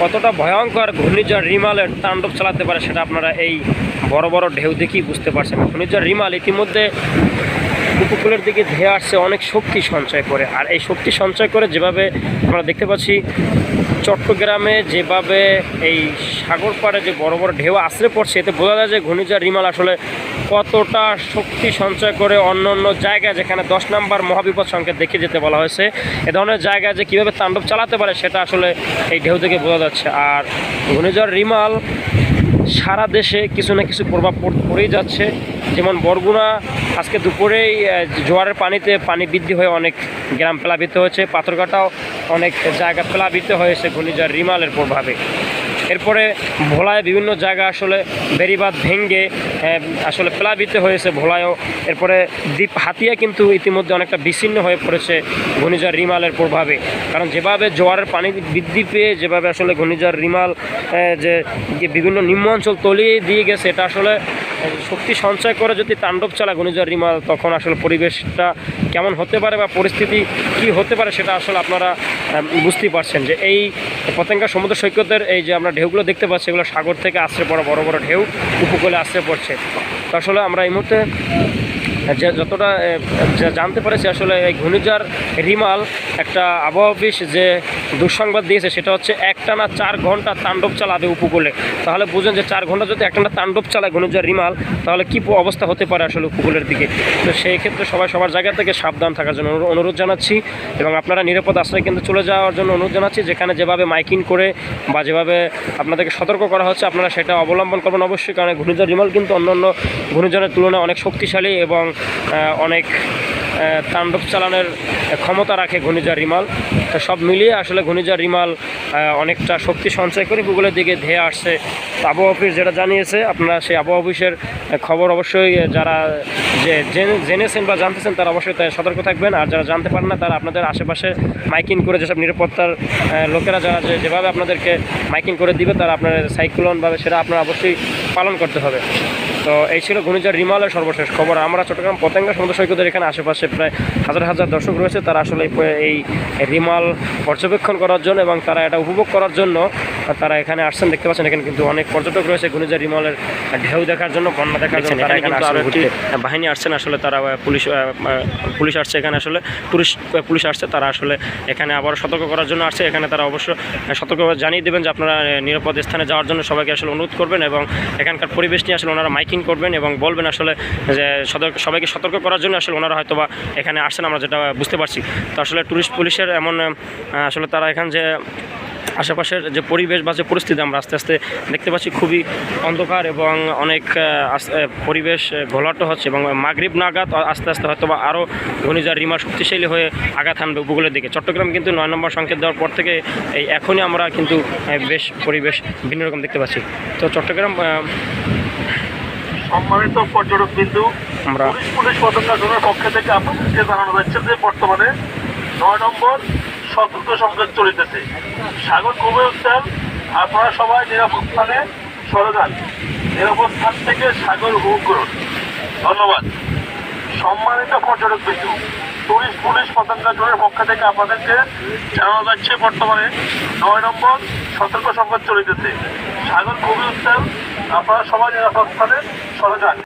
কতটা ভয়ঙ্কর ঘূর্ণিঝড় রিমালের তাণ্ডব চালাতে পারে সেটা আপনারা এই বড় বড় ঢেউ দেখেই বুঝতে পারছেন। ঘূর্ণিঝড় রিমাল ইতিমধ্যে উপকূলের দিকে ধেয়ে আসছে অনেক শক্তি সঞ্চয় করে, আর এই শক্তি সঞ্চয় করে যেভাবে আমরা দেখতে পাচ্ছি চট্টগ্রামে যেভাবে এই সাগর পাড়ে যে বড় বড় ঢেউ আছড়ে পড়ছে, এতে বোঝা যায় যে ঘূর্ণিঝড় রিমাল আসলে কতটা শক্তি সঞ্চয় করে অন্য অন্য জায়গায় যেখানে 10 নম্বর মহাবিপদ সংকেত দেখে যেতে বলা হয়েছে, এ ধরনের জায়গায় যে কীভাবে তাণ্ডব চালাতে পারে সেটা আসলে এই ঢেউ থেকে বোঝা যাচ্ছে। আর ঘূর্ণিঝড় রিমাল সারা দেশে কিছু না কিছু প্রভাব পড়েই যাচ্ছে। যেমন বরগুনা আজকে দুপুরেই জোয়ারের পানিতে পানি বৃদ্ধি হয়ে অনেক গ্রাম প্লাবিত হয়েছে, পাথরঘাটাও অনেক জায়গা প্লাবিত হয়েছে ঘূর্ণিঝড় রিমালের প্রভাবে। এরপরে ভোলায় বিভিন্ন জায়গা আসলে বেড়িবাঁধ ভেঙে আসলে প্লাবিত হয়েছে ভোলায়ও। এরপরে দ্বীপ হাতিয়া কিন্তু ইতিমধ্যে অনেকটা বিচ্ছিন্ন হয়ে পড়েছে ঘূর্ণিঝড় রিমালের প্রভাবে, কারণ যেভাবে জোয়ারের পানি বৃদ্ধি পেয়ে যেভাবে আসলে ঘূর্ণিঝড় রিমাল যে বিভিন্ন নিম্ন অঞ্চল তলিয়ে দিয়ে গেছে, এটা আসলে শক্তি সঞ্চয় করে যদি তাণ্ডব চালায় ঘূর্ণিঝড় রিমাল, তখন আসলে পরিবেশটা কেমন হতে পারে বা পরিস্থিতি কি হতে পারে সেটা আসলে আপনারা বুঝতেই পারছেন। যে এই পতেঙ্গা সমুদ্র সৈকতের এই যে আমরা ঢেউগুলো দেখতে পাচ্ছি, এগুলো সাগর থেকে আছড়ে পড়া বড় বড় ঢেউ উপকূলে আছড়ে পড়ছে। তো আসলে আমরা এই মুহূর্তে যতটা জানতে পেরেছি আসলে এই ঘূর্ণিঝড় রিমাল একটা আবহাওয়া অফিস যে দুঃসংবাদ দিয়েছে সেটা হচ্ছে একটানা 4 ঘন্টা তাণ্ডব চালাবে উপকূলে। তাহলে বুঝেন যে 4 ঘন্টা যদি একটানা তাণ্ডব চালায় ঘূর্ণিঝড় রিমাল, তাহলে কী অবস্থা হতে পারে আসলে উপকূলের দিকে। তো সেই ক্ষেত্রে সবাই সবার জায়গা থেকে সাবধান থাকার জন্য অনুরোধ জানাচ্ছি, এবং আপনারা নিরাপদ আশ্রয় কেন্দ্রে চলে যাওয়ার জন্য অনুরোধ জানাচ্ছি। যেখানে যেভাবে মাইকিং করে বা যেভাবে আপনাদেরকে সতর্ক করা হচ্ছে আপনারা সেটা অবলম্বন করবেন অবশ্যই, কারণ ঘূর্ণিঝড় রিমাল কিন্তু অন্যান্য ঘূর্ণিঝড়ের তুলনায় অনেক শক্তিশালী এবং অনেক তাণ্ডব চালানোর ক্ষমতা রাখে ঘূর্ণিঝড় রিমাল। তো সব মিলিয়ে আসলে ঘূর্ণিঝড় রিমাল অনেকটা শক্তি সঞ্চয় করে উপকূলের দিকে ধেয়ে আসছে। আবহাওয়া অফিস যেটা জানিয়েছে, আপনারা সেই আবহাওয়া অফিসের খবর অবশ্যই যারা জেনেছেন বা জানতেছেন তারা অবশ্যই তাই সতর্ক থাকবেন। আর যারা জানতে পারেন না তারা আপনাদের আশেপাশে মাইকিং করে যেসব নিরাপত্তার লোকেরা যারা যেভাবে আপনাদেরকে মাইকিং করে দিবে, তারা আপনার সাইক্লোনভাবে সেটা আপনারা অবশ্যই পালন করতে হবে। তো এই ছিল ঘূর্ণিঝড় রিমালের সর্বশেষ খবর। আমরা চট্টগ্রাম পতেঙ্গা সমুদ্র সৈকতের এখানে আশেপাশে প্রায় হাজার হাজার দর্শক রয়েছে, তারা আসলে এই রিমাল পর্যবেক্ষণ করার জন্য এবং তারা এটা উপভোগ করার জন্য তারা এখানে আসছেন। দেখতে পাচ্ছেন এখানে কিন্তু অনেক পর্যটক রয়েছে ঘূর্ণিঝড় রিমালের ঢেউ দেখার জন্য, বন্যা দেখার জন্য। তারা এখানে আরও একটি বাহিনী আসছেন, আসলে তারা পুলিশ আসছে এখানে, আসলে টুরিস্ট পুলিশ আসছে, তারা আসলে এখানে আবার সতর্ক করার জন্য আসছে। এখানে তারা অবশ্য সতর্কভাবে জানিয়ে দেবেন যে আপনারা নিরাপদ স্থানে যাওয়ার জন্য সবাইকে আসলে অনুরোধ করবেন, এবং এখানকার পরিবেশ নিয়ে আসলে ওনারা মাইকিং করবেন এবং বলবেন আসলে যে সবাইকে সতর্ক করার জন্য আসলে ওনারা হয়তো বা এখানে আসছেন, আমরা যেটা বুঝতে পারছি। তো আসলে টুরিস্ট পুলিশের এমন আসলে তারা এখানে যে আশেপাশের যে পরিবেশ বা যে পরিস্থিতি আমরা আস্তে আস্তে দেখতে পাচ্ছি খুবই অন্ধকার এবং অনেক পরিবেশ ঘোলাটো হচ্ছে, এবং মাগরিব নাগাদ আস্তে আস্তে হয়তো বা আরও ঘূর্ণিঝড় রিমাল শক্তিশালী হয়ে আঘাত হানবে উপকূলের দিকে। চট্টগ্রাম কিন্তু 9 নম্বর সংকেত দেওয়ার পর থেকে এখনই আমরা কিন্তু বেশ পরিবেশ ভিন্ন রকম দেখতে পাচ্ছি। তো চট্টগ্রাম সম্মানিত পর্যটক বিন্দু, আমরা পুলিশ পতেঙ্গা জোনের পক্ষ থেকে আপনাদেরকে জানানো যাচ্ছে যে বর্তমানে 9 নম্বর সতর্ক সংকেত চলিতেছে। সাগর কমে উঠছেন, আপনারা সবাই নিরাপদ স্থানে সরে যান। নিরাপদ স্থান থেকে সাগর উপভোগ করুন। ধন্যবাদ। সম্মানিত পর্যটক বিন্দু, টুরিস্ট পুলিশ পতেঙ্গা জোনের পক্ষ থেকে আপনাদেরকে জানানো যাচ্ছে বর্তমানে 9 নম্বর সতর্ক সংকেত চলিতেছে। সাগর কমে উঠছেন, আপনারা সবাই নিরাপদ স্থানে সরে যান।